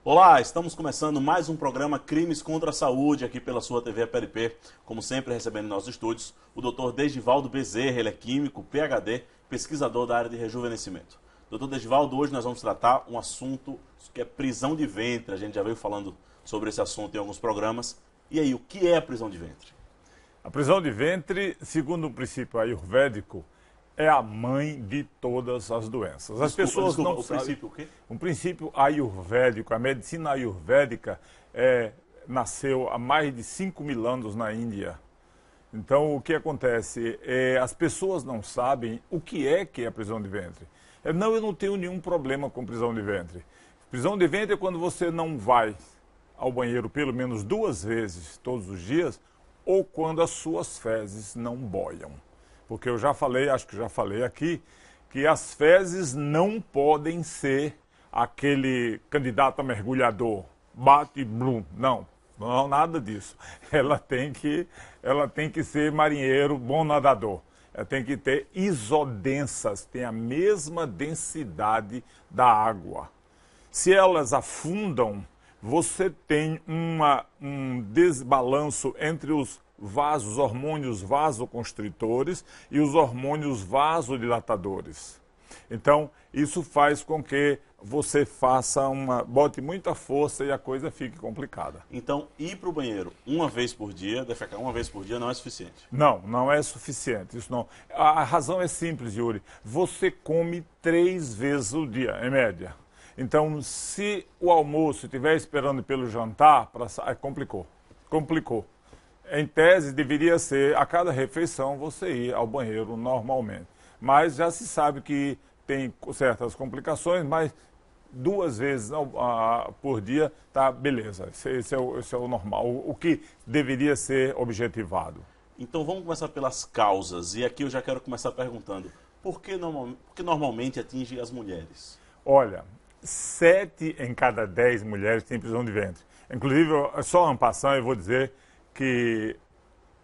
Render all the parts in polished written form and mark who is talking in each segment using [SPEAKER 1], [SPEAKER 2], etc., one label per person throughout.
[SPEAKER 1] Olá, estamos começando mais um programa Crimes contra a Saúde aqui pela sua TV APLP. Como sempre, recebendo em nossos estúdios o Dr. Desdivaldo Bezerra, ele é químico, PhD, pesquisador da área de rejuvenescimento. Dr. Desdivaldo, hoje nós vamos tratar um assunto que é prisão de ventre. A gente já veio falando sobre esse assunto em alguns programas. E aí, o que é a prisão de ventre?
[SPEAKER 2] A prisão de ventre, segundo o princípio ayurvédico, é a mãe de todas as doenças. As pessoas não
[SPEAKER 1] o
[SPEAKER 2] sabem.
[SPEAKER 1] princípio o quê?
[SPEAKER 2] Um princípio ayurvédico, a medicina ayurvédica nasceu há mais de 5.000 anos na Índia. Então, o que acontece? As pessoas não sabem o que é a prisão de ventre. Eu não tenho nenhum problema com prisão de ventre. Prisão de ventre é quando você não vai ao banheiro pelo menos 2 vezes todos os dias ou quando as suas fezes não boiam. Porque eu já falei, acho que já falei aqui, que as fezes não podem ser aquele candidato a mergulhador, bate e blum. Não, nada disso. Ela tem que ser marinheiro, bom nadador. Ela tem que ter isodensas, tem a mesma densidade da água. Se elas afundam, você tem um desbalanço entre os hormônios vasoconstritores e os hormônios vasodilatadores. Então, isso faz com que você bote muita força e a coisa fique complicada.
[SPEAKER 1] Então, ir para o banheiro uma vez por dia, defecar uma vez por dia, não é suficiente?
[SPEAKER 2] Não é suficiente. Isso não. A razão é simples, Yuri. Você come 3 vezes o dia, em média. Então, se o almoço estiver esperando pelo jantar, complicou. Em tese, deveria ser, a cada refeição, você ir ao banheiro normalmente. Mas já se sabe que tem certas complicações, mas 2 vezes por dia, tá, beleza. Esse é o normal, o que deveria ser objetivado.
[SPEAKER 1] Então vamos começar pelas causas. E aqui eu já quero começar perguntando, por que normalmente atinge as mulheres?
[SPEAKER 2] Olha, 7 em cada 10 mulheres têm prisão de ventre. Inclusive, só en passant, eu vou dizer que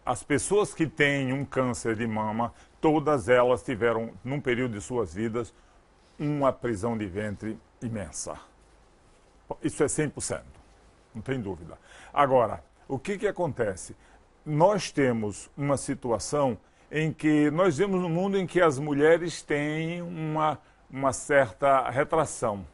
[SPEAKER 2] as pessoas que têm um câncer de mama, todas elas tiveram, num período de suas vidas, uma prisão de ventre imensa. Isso é 100%, não tem dúvida. Agora, o que acontece? Nós temos uma situação em que nós vemos um mundo em que as mulheres têm uma certa retração.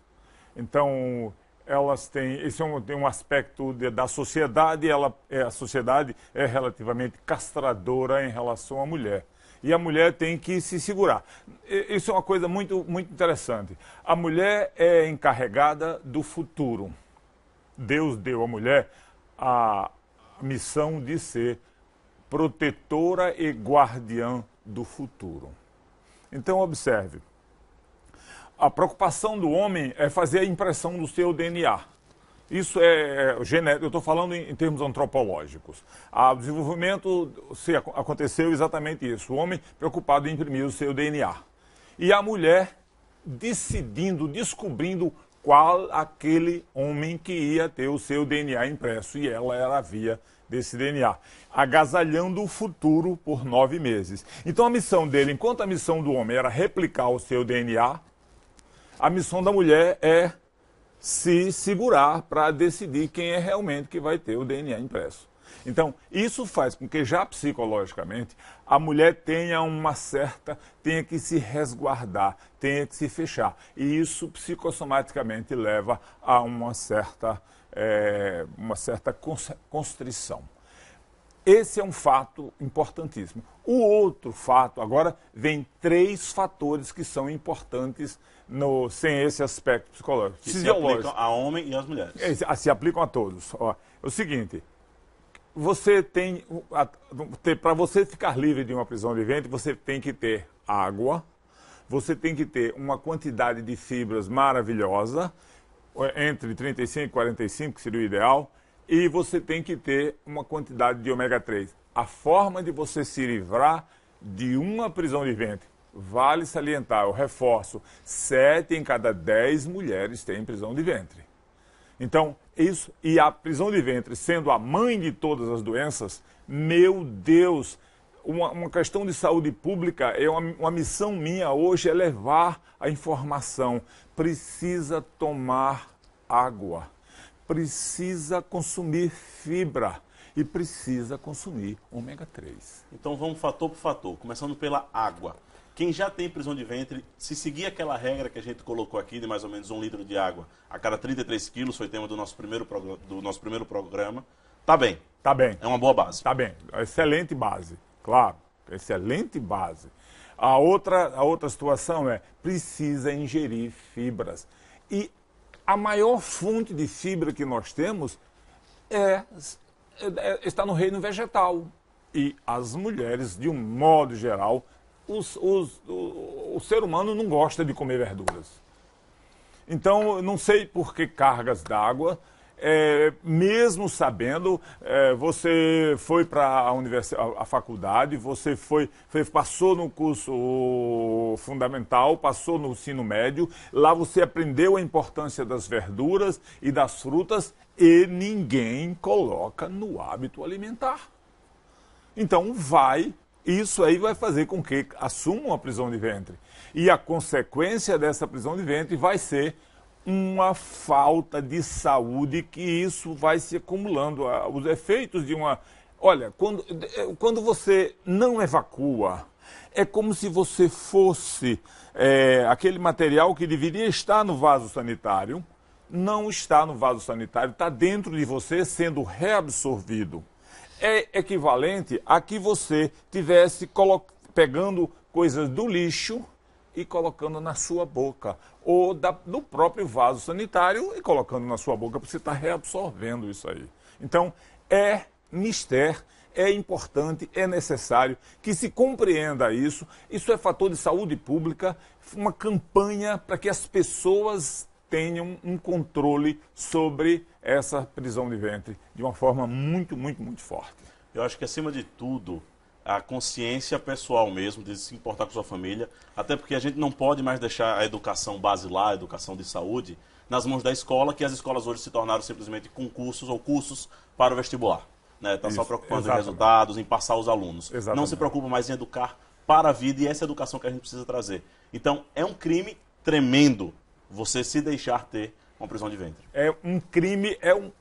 [SPEAKER 2] Então, elas têm, tem um aspecto da sociedade, a sociedade é relativamente castradora em relação à mulher. E a mulher tem que se segurar. Isso é uma coisa muito, muito interessante. A mulher é encarregada do futuro. Deus deu à mulher a missão de ser protetora e guardiã do futuro. Então, observe. A preocupação do homem é fazer a impressão do seu DNA. Isso é genético, eu estou falando em termos antropológicos. O desenvolvimento aconteceu exatamente isso. O homem preocupado em imprimir o seu DNA. E a mulher descobrindo qual aquele homem que ia ter o seu DNA impresso. E ela era a via desse DNA. Agasalhando o futuro por 9 meses. Então a missão dele, enquanto a missão do homem era replicar o seu DNA, a missão da mulher é se segurar para decidir quem é realmente que vai ter o DNA impresso. Então, isso faz com que já psicologicamente a mulher tenha que se resguardar, tenha que se fechar. E isso psicossomaticamente leva a uma certa constrição. Esse é um fato importantíssimo. O outro fato, agora, vem 3 fatores que são importantes sem esse aspecto psicológico.
[SPEAKER 1] Que se aplicam a homem e às mulheres.
[SPEAKER 2] Se aplicam a todos. É o seguinte, para você ficar livre de uma prisão de ventre, você tem que ter água, você tem que ter uma quantidade de fibras maravilhosa, entre 35 e 45, que seria o ideal, e você tem que ter uma quantidade de ômega 3. A forma de você se livrar de uma prisão de ventre, vale salientar, eu reforço, 7 em cada 10 mulheres têm prisão de ventre. Então, isso, e a prisão de ventre sendo a mãe de todas as doenças, meu Deus, uma questão de saúde pública, uma missão minha hoje é levar a informação. Precisa tomar água. precisa consumir fibra e precisa consumir ômega 3.
[SPEAKER 1] Então vamos fator por fator, começando pela água. Quem já tem prisão de ventre, se seguir aquela regra que a gente colocou aqui de mais ou menos 1 litro de água a cada 33 quilos, foi tema do nosso primeiro programa, tá bem.
[SPEAKER 2] Tá bem.
[SPEAKER 1] É uma boa base.
[SPEAKER 2] Tá bem. Excelente base, claro. Excelente base. A outra situação é, precisa ingerir fibras. E a maior fonte de fibra que nós temos está no reino vegetal. E as mulheres, de um modo geral, o ser humano não gosta de comer verduras. Então, não sei por que cargas d'água, mesmo sabendo, você foi para a faculdade, você passou no curso fundamental, passou no ensino médio, lá você aprendeu a importância das verduras e das frutas e ninguém coloca no hábito alimentar. Então isso aí vai fazer com que assumam a prisão de ventre. E a consequência dessa prisão de ventre vai ser uma falta de saúde, que isso vai se acumulando. Os efeitos de uma... Olha, quando você não evacua, é como se você fosse aquele material que deveria estar no vaso sanitário, não está no vaso sanitário, está dentro de você sendo reabsorvido. É equivalente a que você tivesse pegando coisas do lixo e colocando na sua boca, ou do próprio vaso sanitário e colocando na sua boca, porque você está reabsorvendo isso aí. Então, é importante, é necessário que se compreenda isso. Isso é fator de saúde pública, uma campanha para que as pessoas tenham um controle sobre essa prisão de ventre de uma forma muito, muito, muito forte.
[SPEAKER 1] Eu acho que, acima de tudo, a consciência pessoal mesmo, de se importar com sua família, até porque a gente não pode mais deixar a educação basilar, a educação de saúde, nas mãos da escola, que as escolas hoje se tornaram simplesmente concursos ou cursos para o vestibular. Está só preocupando em resultados, em passar os alunos. Exatamente. Não se preocupa mais em educar para a vida, e essa educação que a gente precisa trazer. Então, é um crime tremendo você se deixar ter uma prisão de ventre.
[SPEAKER 2] É um crime,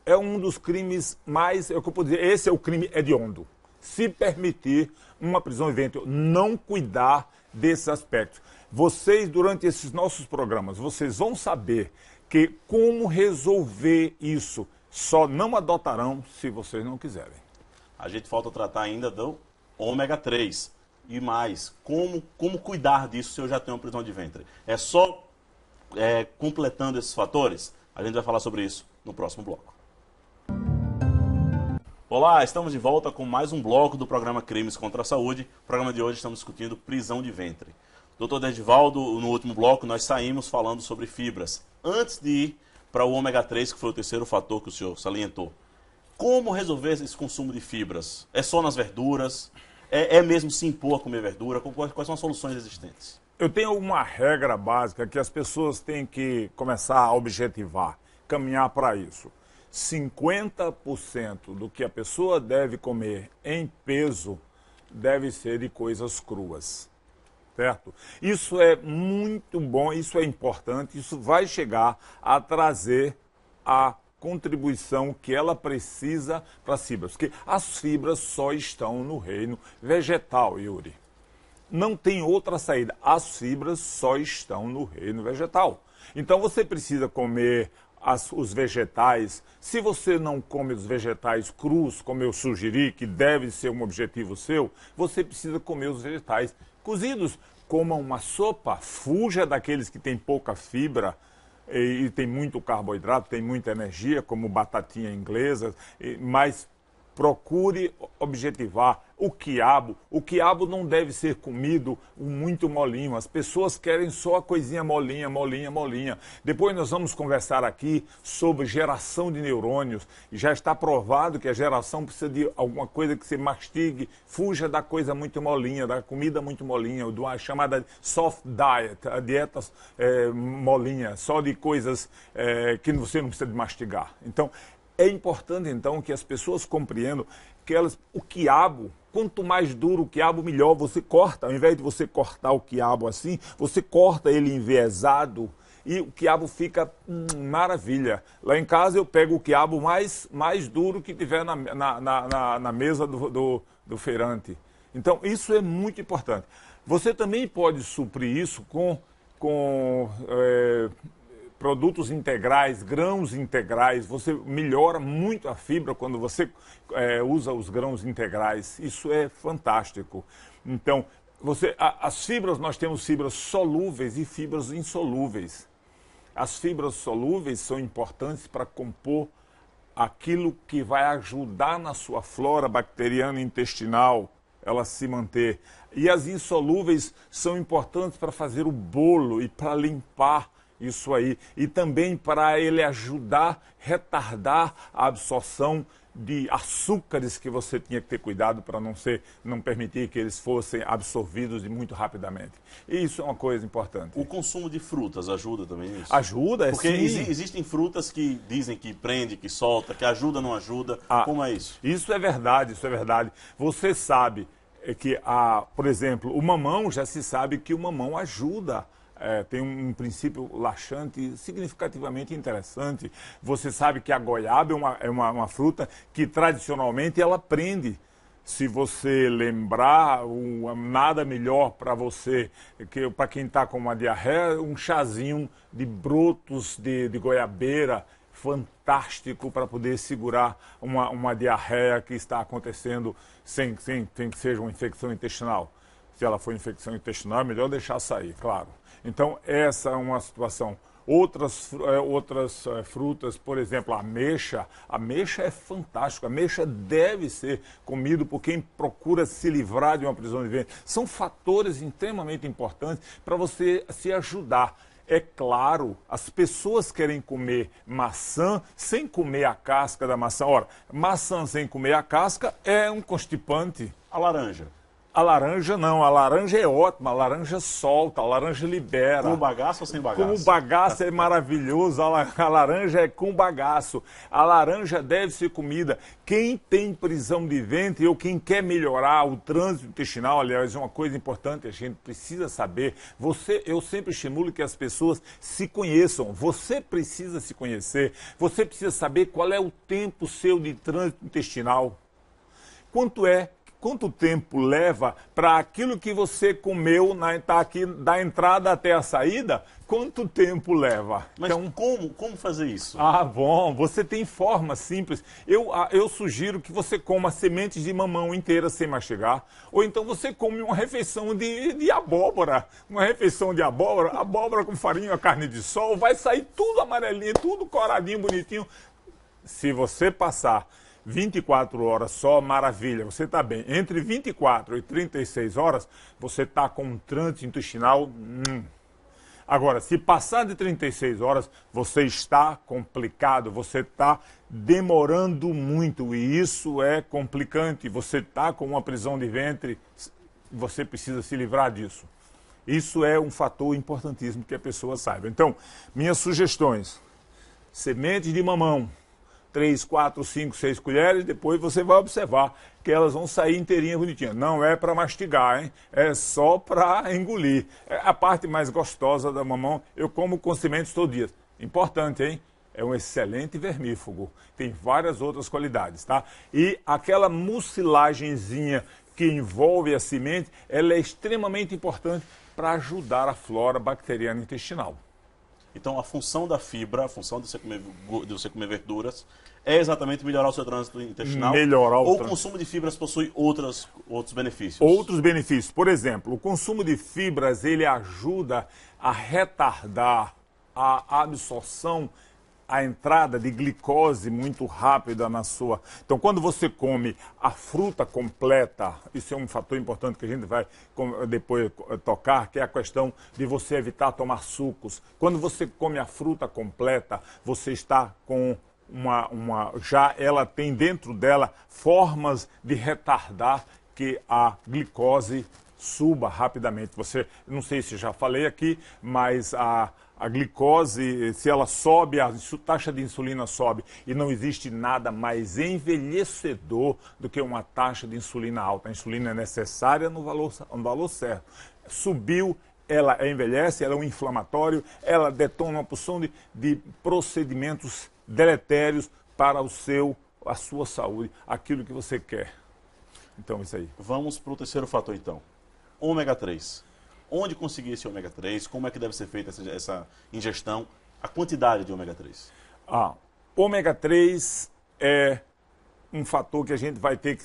[SPEAKER 2] é um dos crimes mais, eu posso dizer, esse é o crime hediondo. Se permitir uma prisão de ventre, não cuidar desses aspectos. Vocês, durante esses nossos programas, vocês vão saber que como resolver isso, só não adotarão se vocês não quiserem.
[SPEAKER 1] A gente falta tratar ainda do ômega 3 e mais, como cuidar disso se eu já tenho uma prisão de ventre. É só completando esses fatores? A gente vai falar sobre isso no próximo bloco. Olá, estamos de volta com mais um bloco do programa Crimes contra a Saúde. No programa de hoje estamos discutindo prisão de ventre. Doutor Desdivaldo, no último bloco nós saímos falando sobre fibras. Antes de ir para o ômega 3, que foi o terceiro fator que o senhor salientou, como resolver esse consumo de fibras? É só nas verduras? É mesmo se impor a comer verdura? Quais são as soluções existentes?
[SPEAKER 2] Eu tenho uma regra básica que as pessoas têm que começar a objetivar, caminhar para isso. 50% do que a pessoa deve comer em peso deve ser de coisas cruas, certo? Isso é muito bom, isso é importante, isso vai chegar a trazer a contribuição que ela precisa para as fibras, porque as fibras só estão no reino vegetal, Yuri. Não tem outra saída, as fibras só estão no reino vegetal. Então você precisa comer os vegetais. Se você não come os vegetais crus, como eu sugeri, que deve ser um objetivo seu, você precisa comer os vegetais cozidos. Coma uma sopa, fuja daqueles que têm pouca fibra e tem muito carboidrato, tem muita energia, como batatinha inglesa, mas procure objetivar o quiabo. O quiabo não deve ser comido muito molinho. As pessoas querem só a coisinha molinha, molinha, molinha. Depois nós vamos conversar aqui sobre geração de neurônios. Já está provado que a geração precisa de alguma coisa que se mastigue. Fuja da coisa muito molinha, da comida muito molinha, de uma chamada soft diet, a dieta molinha, só de coisas que você não precisa de mastigar. Então, é importante, então, que as pessoas compreendam que o quiabo, quanto mais duro o quiabo, melhor. Você corta, ao invés de você cortar o quiabo assim, você corta ele enviesado e o quiabo fica maravilha. Lá em casa eu pego o quiabo mais duro que tiver na mesa do feirante. Então isso é muito importante. Você também pode suprir isso com produtos integrais, grãos integrais. Você melhora muito a fibra quando você usa os grãos integrais. Isso é fantástico. Então, as fibras, nós temos fibras solúveis e fibras insolúveis. As fibras solúveis são importantes para compor aquilo que vai ajudar na sua flora bacteriana intestinal, ela se manter. E as insolúveis são importantes para fazer o bolo e para limpar isso aí. E também para ele ajudar, retardar a absorção de açúcares que você tinha que ter cuidado para não permitir que eles fossem absorvidos muito rapidamente. E isso é uma coisa importante.
[SPEAKER 1] O consumo de frutas ajuda também nisso?
[SPEAKER 2] Ajuda,
[SPEAKER 1] Porque
[SPEAKER 2] sim.
[SPEAKER 1] Existem frutas que dizem que prende, que solta, que ajuda, não ajuda. Como é isso?
[SPEAKER 2] Isso é verdade, isso é verdade. Você sabe que, por exemplo, o mamão, já se sabe que o mamão ajuda. Tem um princípio laxante significativamente interessante. Você sabe que a goiaba é uma fruta que tradicionalmente ela prende. Se você lembrar, nada melhor para você, para quem está com uma diarreia, um chazinho de brotos de goiabeira, fantástico para poder segurar uma diarreia que está acontecendo sem que seja uma infecção intestinal. Se ela for infecção intestinal, é melhor deixar sair, claro. Então, essa é uma situação. Outras frutas, por exemplo, a ameixa é fantástica. A ameixa deve ser comido por quem procura se livrar de uma prisão de ventre. São fatores extremamente importantes para você se ajudar. É claro, as pessoas querem comer maçã sem comer a casca da maçã. Ora, maçã sem comer a casca é um constipante.
[SPEAKER 1] A laranja?
[SPEAKER 2] A laranja não, a laranja é ótima, a laranja solta, a laranja libera.
[SPEAKER 1] Com bagaço ou sem bagaço?
[SPEAKER 2] Com bagaço é maravilhoso, a laranja é com bagaço. A laranja deve ser comida. Quem tem prisão de ventre ou quem quer melhorar o trânsito intestinal, aliás, é uma coisa importante, a gente precisa saber. Eu sempre estimulo que as pessoas se conheçam. Você precisa se conhecer, você precisa saber qual é o tempo seu de trânsito intestinal. Quanto tempo leva para aquilo que você comeu tá aqui da entrada até a saída? Quanto tempo leva?
[SPEAKER 1] Mas então, como fazer isso?
[SPEAKER 2] Bom, você tem forma simples. Eu sugiro que você coma sementes de mamão inteiras sem mastigar, ou então você come uma refeição de abóbora. Uma refeição de abóbora com farinha, carne de sol, vai sair tudo amarelinho, tudo coradinho, bonitinho. Se você passar 24 horas só, maravilha, você está bem. Entre 24 e 36 horas, você está com um trânsito intestinal. Agora, se passar de 36 horas, você está complicado, você está demorando muito e isso é complicante. Você está com uma prisão de ventre, você precisa se livrar disso. Isso é um fator importantíssimo que a pessoa saiba. Então, minhas sugestões: sementes de mamão, 3, 4, 5, 6 colheres, depois você vai observar que elas vão sair inteirinhas, bonitinhas. Não é para mastigar, hein? É só para engolir. É a parte mais gostosa da mamão. Eu como com sementes todo dia. Importante, hein? É um excelente vermífugo. Tem várias outras qualidades, tá? E aquela mucilagenzinha que envolve a semente, ela é extremamente importante para ajudar a flora bacteriana intestinal.
[SPEAKER 1] Então, a função da fibra, a função de você comer verduras, é exatamente melhorar o seu trânsito intestinal? Ou o consumo de fibras possui outros benefícios?
[SPEAKER 2] Outros benefícios. Por exemplo, o consumo de fibras, ele ajuda a retardar a absorção, a entrada de glicose muito rápida na sua... Então, quando você come a fruta completa, isso é um fator importante que a gente vai depois tocar, que é a questão de você evitar tomar sucos. Quando você come a fruta completa, você está com já ela tem dentro dela formas de retardar que a glicose suba rapidamente. Não sei se já falei aqui, mas a glicose, se ela sobe, a taxa de insulina sobe e não existe nada mais envelhecedor do que uma taxa de insulina alta. A insulina é necessária no valor certo. Subiu, ela envelhece, ela é um inflamatório, ela detona uma porção de procedimentos deletérios para a sua saúde, aquilo que você quer. Então, isso aí.
[SPEAKER 1] Vamos para o terceiro fator, então. Ômega 3. Onde conseguir esse ômega 3? Como é que deve ser feita essa ingestão? A quantidade de ômega 3?
[SPEAKER 2] Ômega 3 é um fator que a gente vai ter que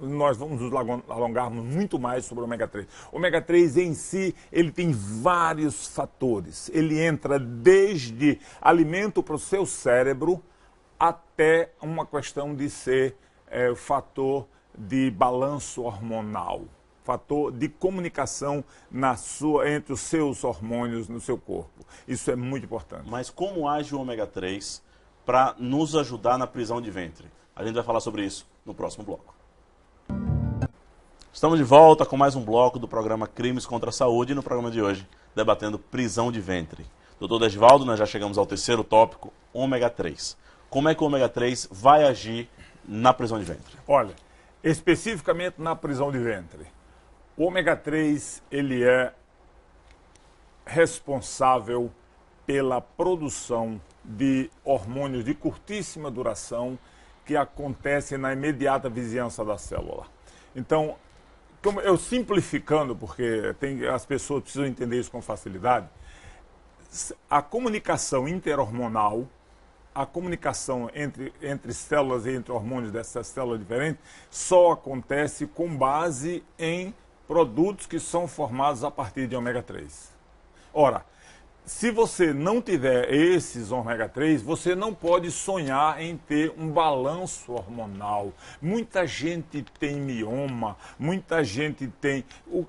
[SPEAKER 2] nós vamos nos alongarmos muito mais sobre o ômega 3. O ômega 3 em si, ele tem vários fatores. Ele entra desde alimento para o seu cérebro até uma questão de ser fator de balanço hormonal, fator de comunicação entre os seus hormônios no seu corpo. Isso é muito importante.
[SPEAKER 1] Mas como age o ômega 3 para nos ajudar na prisão de ventre? A gente vai falar sobre isso no próximo bloco. Estamos de volta com mais um bloco do programa Crimes contra a Saúde e no programa de hoje, debatendo prisão de ventre. Doutor Desvaldo, nós já chegamos ao terceiro tópico, ômega 3. Como é que o ômega 3 vai agir na prisão de ventre?
[SPEAKER 2] Olha, especificamente na prisão de ventre, o ômega 3 ele é responsável pela produção de hormônios de curtíssima duração que acontecem na imediata vizinhança da célula. Então, eu simplificando, porque as pessoas precisam entender isso com facilidade, a comunicação interhormonal, a comunicação entre células e entre hormônios dessas células diferentes, só acontece com base em produtos que são formados a partir de ômega 3. Ora, se você não tiver esses ômega 3, você não pode sonhar em ter um balanço hormonal. Muita gente tem mioma, muita gente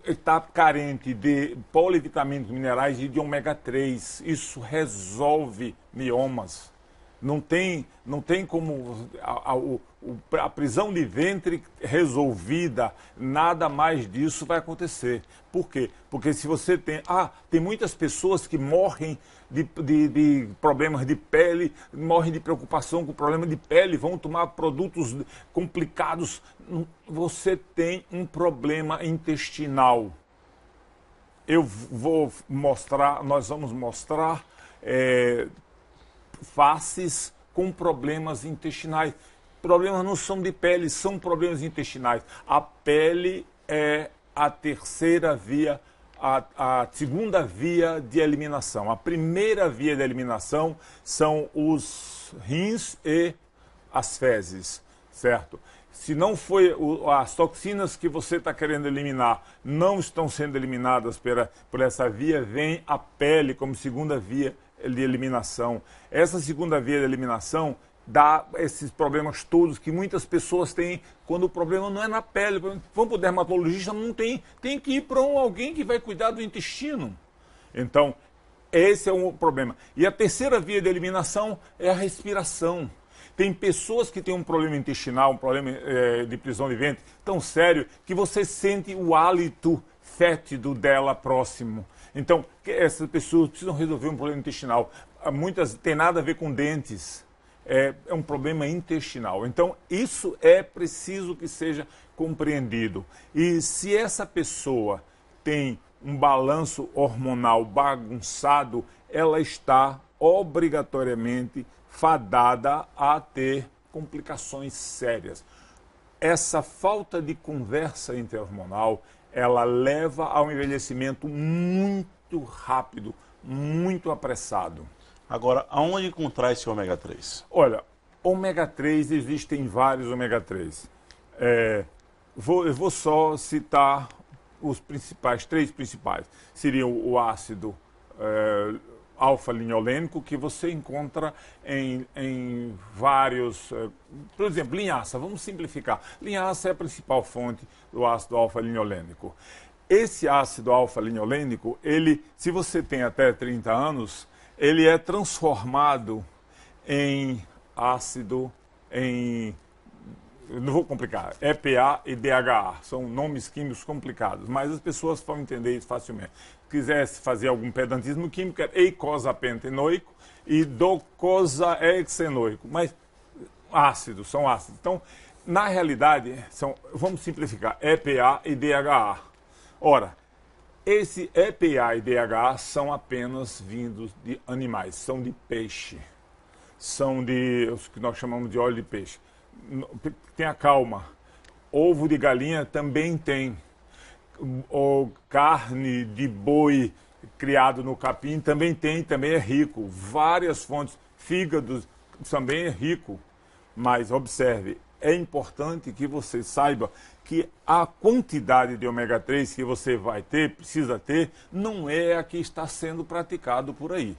[SPEAKER 2] está carente de polivitamínicos, minerais e de ômega 3. Isso resolve miomas. Não tem como a prisão de ventre resolvida, nada mais disso vai acontecer. Por quê? Porque se você tem muitas pessoas que morrem de problemas de pele, morrem de preocupação com problema de pele, vão tomar produtos complicados. Você tem um problema intestinal. Nós vamos mostrar faces com problemas intestinais. Problemas não são de pele, são problemas intestinais. A pele é a terceira via, a segunda via de eliminação. A primeira via de eliminação são os rins e as fezes, certo? Se não foi as toxinas que você está querendo eliminar não estão sendo eliminadas por essa via, vem a pele como segunda via de eliminação. Essa segunda via de eliminação dá esses problemas todos que muitas pessoas têm quando o problema não é na pele. Vamos para o dermatologista, não tem que ir para alguém que vai cuidar do intestino. Então, esse é um problema. E a terceira via de eliminação é a respiração. Tem pessoas que têm um problema intestinal, um problema de prisão de ventre tão sério que você sente o hálito fétido dela próximo. Então, essas pessoas precisam resolver um problema intestinal. Muitas têm nada a ver com dentes. É um problema intestinal. Então, isso é preciso que seja compreendido. E se essa pessoa tem um balanço hormonal bagunçado, ela está obrigatoriamente fadada a ter complicações sérias. Essa falta de conversa interhormonal, ela leva ao envelhecimento muito rápido, muito apressado.
[SPEAKER 1] Agora, aonde encontrar esse ômega 3?
[SPEAKER 2] Olha, ômega 3, existem vários ômega 3. Eu vou só citar os três principais. Seriam o ácido alfa-linolênico, que você encontra em vários... por exemplo, linhaça, vamos simplificar. Linhaça é a principal fonte do ácido alfa-linolênico. Esse ácido alfa-linolênico, se você tem até 30 anos, ele é transformado em ácido, não vou complicar, EPA e DHA, são nomes químicos complicados, mas as pessoas vão entender isso facilmente. Se quisesse fazer algum pedantismo químico, é eicosapentenoico e docosahexenoico, mas são ácidos. Então, na realidade, vamos simplificar, EPA e DHA. Ora, Esse EPA e DHA são apenas vindos de animais, são de peixe. São de os que nós chamamos de óleo de peixe. Tenha calma. Ovo de galinha também tem. Ou carne de boi criado no capim também tem, também é rico. Várias fontes. Fígado também é rico. Mas observe, é importante que você saiba que a quantidade de ômega 3 que você vai ter, precisa ter, não é a que está sendo praticado por aí.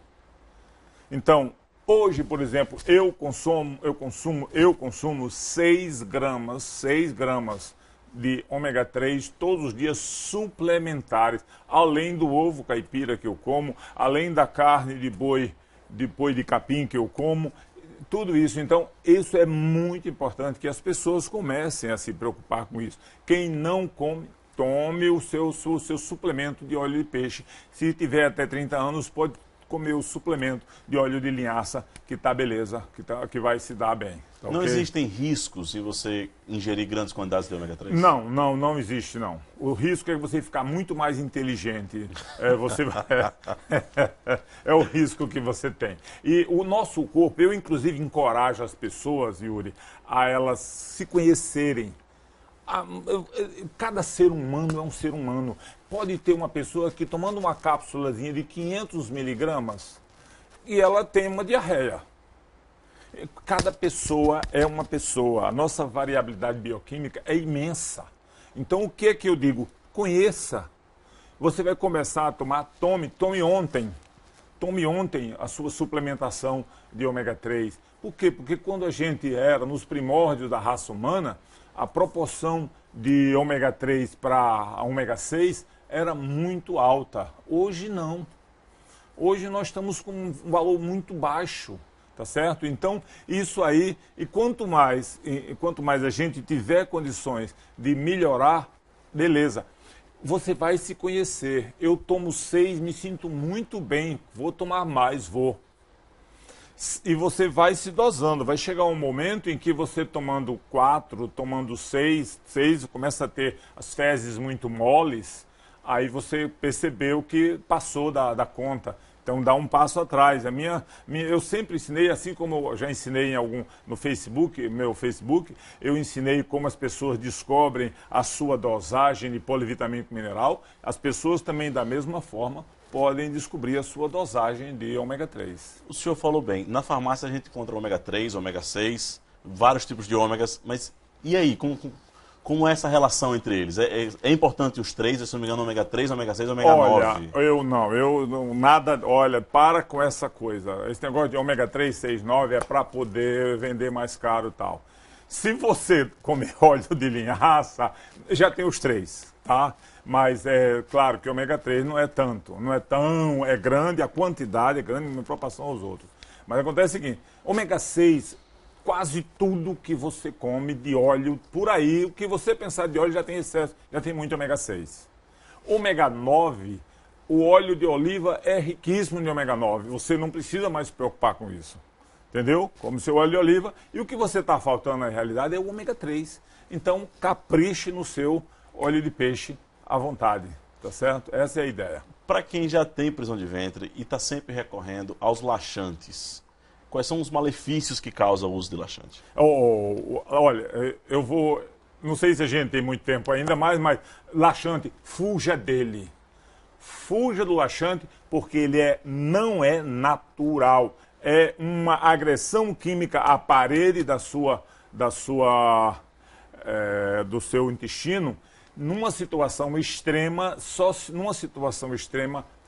[SPEAKER 2] Então, hoje, por exemplo, eu consumo 6 gramas de ômega 3 todos os dias suplementares, além do ovo caipira que eu como, além da carne de boi de capim que eu como, tudo isso. Então, isso é muito importante que as pessoas comecem a se preocupar com isso. Quem não come, tome o seu suplemento de óleo de peixe. Se tiver até 30 anos, pode comer o suplemento de óleo de linhaça, que tá beleza, que vai se dar bem. Tá,
[SPEAKER 1] não
[SPEAKER 2] okay?
[SPEAKER 1] Existem riscos se você ingerir grandes quantidades de ômega 3?
[SPEAKER 2] Não existe, não. O risco é você ficar muito mais inteligente. É o risco que você tem. E o nosso corpo, eu inclusive encorajo as pessoas, Yuri, a elas se conhecerem. Cada ser humano é um ser humano. Pode ter uma pessoa que tomando uma cápsulazinha de 500 miligramas e ela tem uma diarreia. Cada pessoa é uma pessoa. A nossa variabilidade bioquímica é imensa. Então o que é que eu digo? Conheça. Você vai começar a tomar, tome ontem. Tome ontem a sua suplementação de ômega 3. Por quê? Porque quando a gente era nos primórdios da raça humana, a proporção de ômega 3 para ômega 6 era muito alta. Hoje não. Hoje nós estamos com um valor muito baixo, tá certo? Então, isso aí, e quanto mais a gente tiver condições de melhorar, beleza. Você vai se conhecer. Eu tomo 6, me sinto muito bem, vou tomar mais, vou. E você vai se dosando, vai chegar um momento em que você tomando 4, tomando 6, começa a ter as fezes muito moles, aí você percebeu que passou da conta. Então dá um passo atrás. Eu sempre ensinei, assim como eu já ensinei no Facebook, meu Facebook, eu ensinei como as pessoas descobrem a sua dosagem de polivitamínico mineral, as pessoas também da mesma forma podem descobrir a sua dosagem de ômega 3.
[SPEAKER 1] O senhor falou bem, na farmácia a gente encontra ômega 3, ômega 6, vários tipos de ômegas, mas e aí, como é essa relação entre eles? É importante os três, se não me engano, ômega 3, ômega 6, ômega 9?
[SPEAKER 2] Olha, para com essa coisa. Esse negócio de ômega 3, 6, 9 é para poder vender mais caro e tal. Se você comer óleo de linhaça, já tem os 3, tá? Mas é claro que o ômega 3 não é tanto, é grande, a quantidade é grande em proporção aos outros. Mas acontece o seguinte, ômega 6, quase tudo que você come de óleo, por aí, o que você pensar de óleo já tem excesso, já tem muito ômega 6. Ômega 9, o óleo de oliva é riquíssimo de ômega 9, você não precisa mais se preocupar com isso. Entendeu? Como seu óleo de oliva, e o que você está faltando na realidade é o ômega 3. Então, capriche no seu óleo de peixe à vontade, tá certo? Essa é a ideia.
[SPEAKER 1] Para quem já tem prisão de ventre e está sempre recorrendo aos laxantes, quais são os malefícios que causa o uso de laxante?
[SPEAKER 2] Olha, não sei se a gente tem muito tempo ainda, mas laxante, fuja dele. Fuja do laxante porque ele não é natural. É uma agressão química à parede do seu intestino. Numa situação extrema,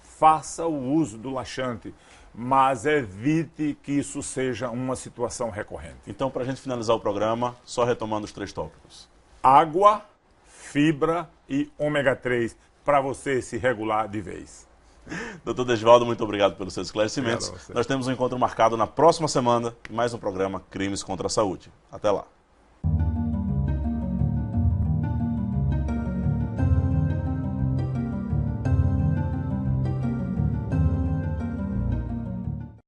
[SPEAKER 2] faça o uso do laxante, mas evite que isso seja uma situação recorrente.
[SPEAKER 1] Então, para a gente finalizar o programa, só retomando os 3 tópicos.
[SPEAKER 2] Água, fibra e ômega 3, para você se regular de vez.
[SPEAKER 1] Doutor Degivaldo, muito obrigado pelos seus esclarecimentos. Nós temos um encontro marcado na próxima semana, mais um programa Crimes contra a Saúde. Até lá.